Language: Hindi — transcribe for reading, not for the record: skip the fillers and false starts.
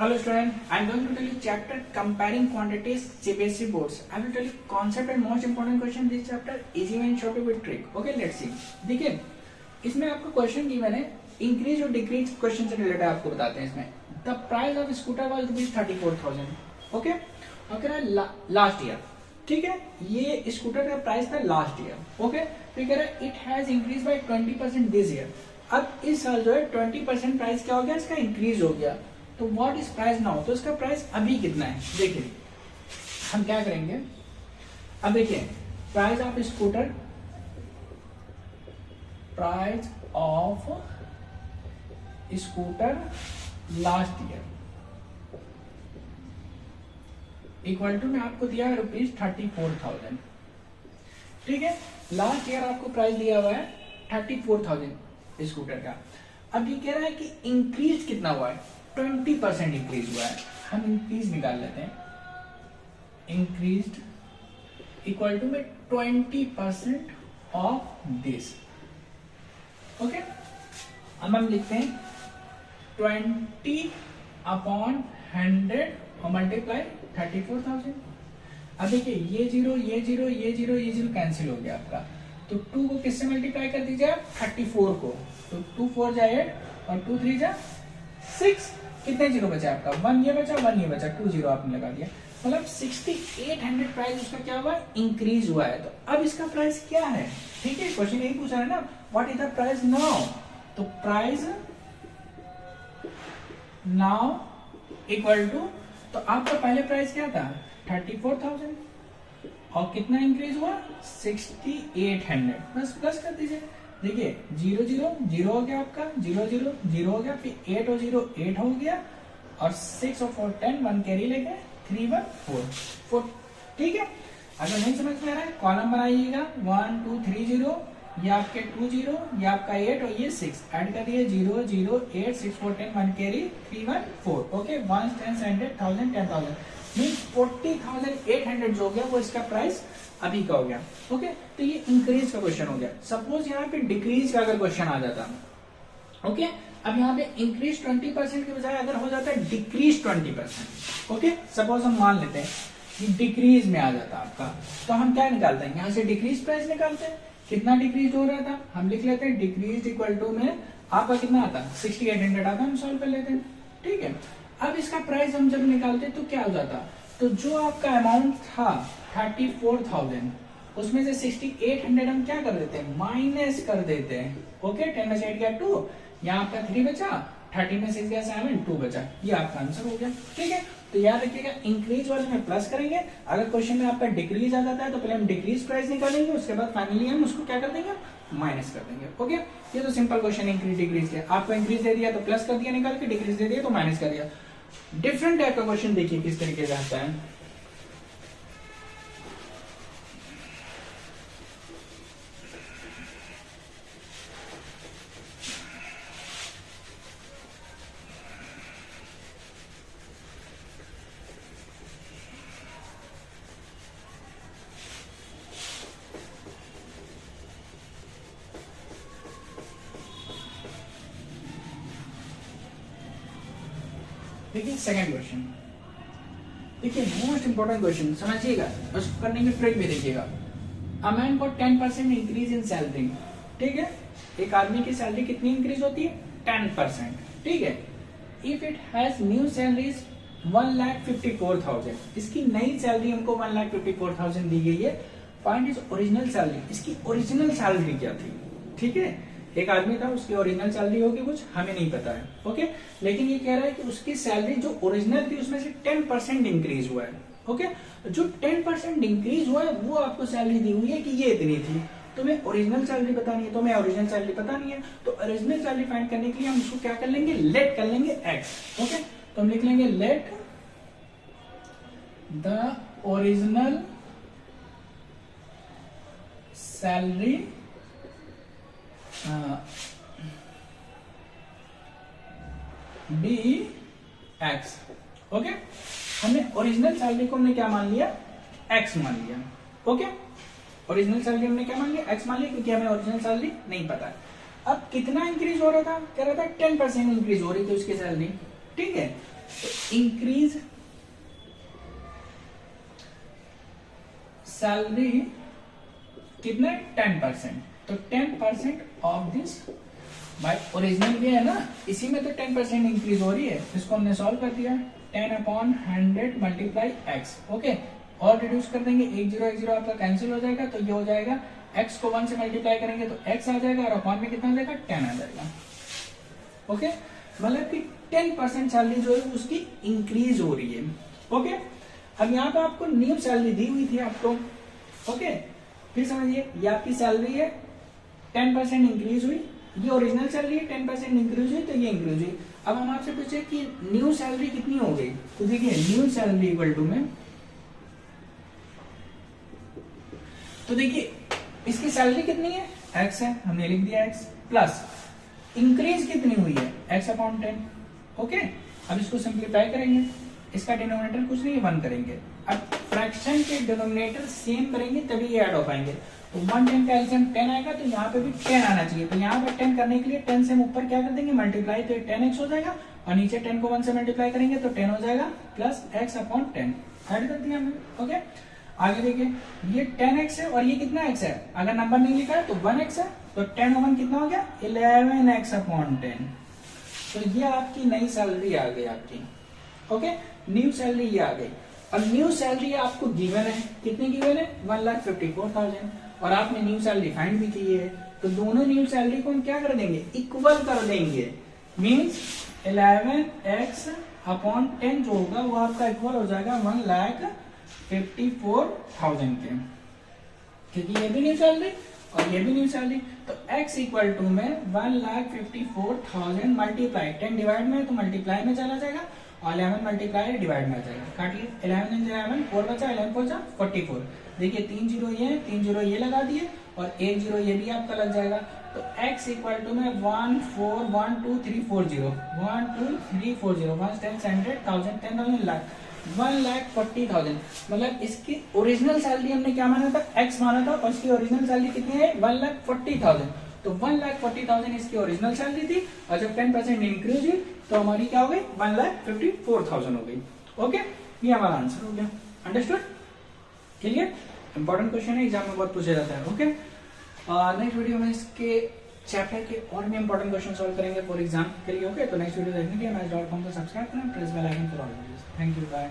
Hello student, I am going to tell you chapter comparing quantities CBSE boards. I will tell you concept and most important question this chapter easy and short with trick. Okay, let's see. देखिए इसमें आपको क्वेश्चन गिवन है, इंक्रीज और डिक्रीज क्वेश्चन से रिलेटेड आपको बताते हैं इसमें. The price of scooter was rupees 34,000. Okay, और कह रहा है लास्ट ईयर. ठीक है, ये स्कूटर का प्राइस था लास्ट ईयर. ओके, तो कह रहा है it has increase by 20% this year. अब इस साल जो है 20% प्राइस क्या हो गया, इसका इंक्रीज हो गया. तो व्हाट इज प्राइस नाउ, तो इसका प्राइस अभी कितना है. देखिए हम क्या करेंगे, अब देखिए price of scooter, price of scooter last year equal to में आपको दिया है रुपीज 34,000. ठीक है, लास्ट ईयर आपको प्राइस दिया हुआ है 34,000 स्कूटर का. अब ये कह रहा है कि इंक्रीज कितना हुआ है, 20% इंक्रीज हुआ है. हम इंक्रीज निकाल लेते हैं. इंक्रीज इक्वल टू में 20% ऑफ दिस. ओके, अब हम लिखते हैं 20/100 और मल्टीप्लाई 34,000. अब देखिए ये जीरो ये जीरो ये जीरो ये जीरो कैंसिल हो गया आपका. तो 2 को किससे मल्टीप्लाई कर दीजिए आप, 34 को. तो 2 4 जा 8 और 2 3 जा 6. कितने जीरो बचा आपका, 1 ये बचा 1 ये बचा, 2 जीरो आपने लगा दिया. मतलब 6800 प्राइस उसका क्या हुआ, इंक्रीज हुआ है. तो अब इसका प्राइस क्या है. ठीक है, क्वेश्चन यही पूछा है ना, what is the price now. तो प्राइस नाउ इक्वल टू, तो आपका पहले प्राइस क्या था 34,000 और कितना इंक्रीज हुआ 6800. बस प्लस कर दीजिए. देखिए 0 0 0 हो गया आपका, 0 0 0 हो गया, फिर 8 और 0 8 हो गया, और 6 और 4 10, 1 कैरी लेके 3 1 4. ठीक है, अगर नहीं समझ में आ रहा है कॉलम बनाइएगा, 1 2 3 0, ये आपके 2 0, ये आपका 8 और ये 6 ऐड कर दिए, 0 0 8 6 4 10, 1 कैरी 3 1 4. ओके, 1 10 100 1000 10,000 मीन 40,800 जो हो गया वो इसका प्राइस अभी का हो गया. ओके, तो ये इंक्रीज का क्वेश्चन हो गया. सपोज यहाँ पे डिक्रीज का अगर क्वेश्चन आ जाता. ओके, अब यहाँ पे इंक्रीज 20% के बजाय अगर हो जाता है डिक्रीज 20%. ओके, सपोज हम मान लेते हैं कि डिक्रीज में आ जाता आपका, तो हम क्या निकालते हैं, यहाँ से डिक्रीज प्राइस निकालते हैं. कितना डिक्रीज हो रहा था, हम लिख लेते हैं डिक्रीज इक्वल टू में आपका कितना आता, 6800 आता, हम सॉल्व कर लेते हैं. ठीक है, अब इसका प्राइस हम जब निकालते तो क्या हो जाता, तो जो आपका अमाउंट था 34,000 उसमें से 6800 हम क्या कर देते हैं, माइनस कर देते हैं. ओके, 10 में से 8 गया 2, यहाँ आपका 3 बचा, 30 में से गया 7, 2 बचा. ये आपका आंसर हो गया. ठीक है, तो याद रखिएगा इंक्रीज वाले में प्लस करेंगे. अगर क्वेश्चन में आपका डिक्रीज आ जाता है तो पहले हम डिक्रीज प्राइस निकालेंगे, उसके बाद फाइनली हम उसको क्या कर देंगे, माइनस कर देंगे. ओके, ये तो सिंपल क्वेश्चन इंक्रीज डिक्रीज के. आपको इंक्रीज दे दिया तो प्लस कर दिया निकाल के, डिक्रीज दे दिया तो माइनस कर दिया. डिफरेंट टाइप का क्वेश्चन देखिए किस तरीके से आता है. देखिए सेकंड क्वेश्चन, देखिए मोस्ट इंपोर्टेंट क्वेश्चन समझिएगा, उसको करने की ट्रिक भी देखिएगा. A man got 10% increase in salary. ठीक है, एक आदमी की सैलरी कितनी इंक्रीज होती है, 10%. ठीक है, if it has new salaries 1,54,000, इसकी नई सैलरी हमको 1,54,000 दी गई है. फाइंड इज ओरिजिनल सैलरी, इसकी ओरिजिनल सैलरी क्या थी. ठीक है, एक आदमी था, उसकी ओरिजिनल सैलरी होगी कुछ, हमें नहीं पता है. ओके, लेकिन ये कह रहा है कि उसकी सैलरी जो ओरिजिनल थी उसमें से 10% इंक्रीज हुआ है. ओके, जो 10% इंक्रीज हुआ है वो आपको सैलरी दी हुई है कि ये इतनी थी. तुम्हें ओरिजिनल सैलरी बतानी है, तुम्हें ओरिजिनल सैलरी पता नहीं है, तो ओरिजिनल सैलरी फाइंड करने के लिए हम उसको क्या कर लेंगे, लेट कर लेंगे एक्स. ओके, तो हम लिख लेंगे let the original salary be X. Okay, हमने ओरिजिनल सैलरी को हमने क्या मान लिया, एक्स मान लिया. ओके, ओरिजिनल सैलरी हमने क्या मान लिया, एक्स मान लिया, क्योंकि हमें ओरिजिनल सैलरी नहीं पता है. अब कितना इंक्रीज हो रहा था, कह रहा था 10% इंक्रीज हो रही थी उसकी सैलरी. ठीक है, तो इंक्रीज सैलरी कितना 10%, तो 10% ऑफ दिस बाय ओरिजिनल भी है ना, इसी में तो 10% इंक्रीज हो रही है, इसको हमने सॉल्व कर दिया 10/100 मल्टीप्लाई x। ओके, और रिड्यूस कर देंगे, 1 0 1 0 आपका कैंसिल हो जाएगा, तो ये हो जाएगा x को 1 से मल्टीप्लाई करेंगे तो x आ जाएगा और अपॉन में कितना आ जाएगा 10 आ जाएगा। ओके, मतलब कि 10% सैलरी जो है उसकी इंक्रीज हो रही है। ओके, अब यहाँ पे आपको न्यू सैलरी दी हुई थी आपको। ओके, फिर समझिए ये आपकी सैलरी है 10% इंक्रीज हुई, ये ओरिजिनल सैलरी है 10% इंक्रीज हुई, तो ये इंक्रीज हुई। अब हम आपसे पूछे कि न्यू सैलरी कितनी हो गई, तो देखिए न्यू सैलरी इक्वल टू में, तो देखिए इसकी सैलरी कितनी है x है, हमने लिख दिया x, प्लस इंक्रीज कितनी हुई है x/10। ओके, अब इसको सिंप्लीफाई करेंगे, इसका डिनोमिनेटर कुछ नहीं 1 करेंगे, अब फ्रैक्शन के डिनोमिनेटर सेम करेंगे तभी ये ऐड हो पाएंगे, तो 1 10 का एलसीएम 10 आएगा, तो यहाँ पे भी 10 आना चाहिए, तो यहाँ पे 10 करने के लिए 10 से हम ऊपर क्या कर देंगे मल्टीप्लाई, तो 10x हो जाएगा, और नीचे 10 को 1 से मल्टीप्लाई करेंगे तो 10 हो जाएगा, प्लस x/10 ऐड कर दिया हमने। ओके, आगे देखिए ये 10x है और ये कितना x है, अगर नंबर नहीं लिखा है तो 1x है, तो 10 और 1 कितना हो गया 11x/10, तो ये आपकी नई सैलरी आ गई आपकी। ओके, न्यू सैलरी ये आ गई, और न्यू सैलरी आपको गिवन है, कितनी गिवन है 1,54,000, और आपने न्यू सैलरी फाइंड भी की है, तो दोनों न्यू सैलरी को हम क्या कर देंगे इक्वल कर देंगे, मींस 11x/10 जो होगा वो आपका इक्वल हो जाएगा 1,54,000 के, क्योंकि ये भी न्यू सैलरी और ये भी न्यू सैलरी, तो x इक्वल टू में 1,54,000 मल्टीप्लाई 10 डिवाइड में तो मल्टीप्लाई में चला जाएगा, और 11 मल्टीप्लाई डिवाइड में आ जाएगा, काटिए 11 × 11 4 बचा, 11 4 44, देखिए 3 0 ये है, 3 0 ये लगा दिए और 1 0 ये भी आपका लग जाएगा, तो x इक्वल टू में 1,4,1,2,3,4,0 1,2,3,4,0 1 10 100 1000 10,000 लाख 1,40,000, मतलब इसकी ओरिजिनल सैलरी हमने क्या माना था x माना था, और इसकी ओरिजिनल सैलरी कितनी है 1,40,000, तो 1,40,000 इसकी ओरिजिनल सैलरी थी, और जब 10% इंक्रीज हुई तो हमारी क्या हो गई 1,54,000 हो गई। ओके, ये हमारा आंसर हो गया, अंडरस्टूड, क्लियर। इंपॉर्टेंट क्वेश्चन है, एग्जाम में बहुत पूछा जाता है। ओके, नेक्स्ट वीडियो में इसके चैप्टर के और भी इंपॉर्टेंट क्वेश्चन सॉल्व करेंगे फॉर एग्जाम के लिए। ओके, तो नेक्स्ट वीडियो देखने के लिए मैथ्स.com को सब्सक्राइब करें, press bell icon for all videos. Thank you, bye.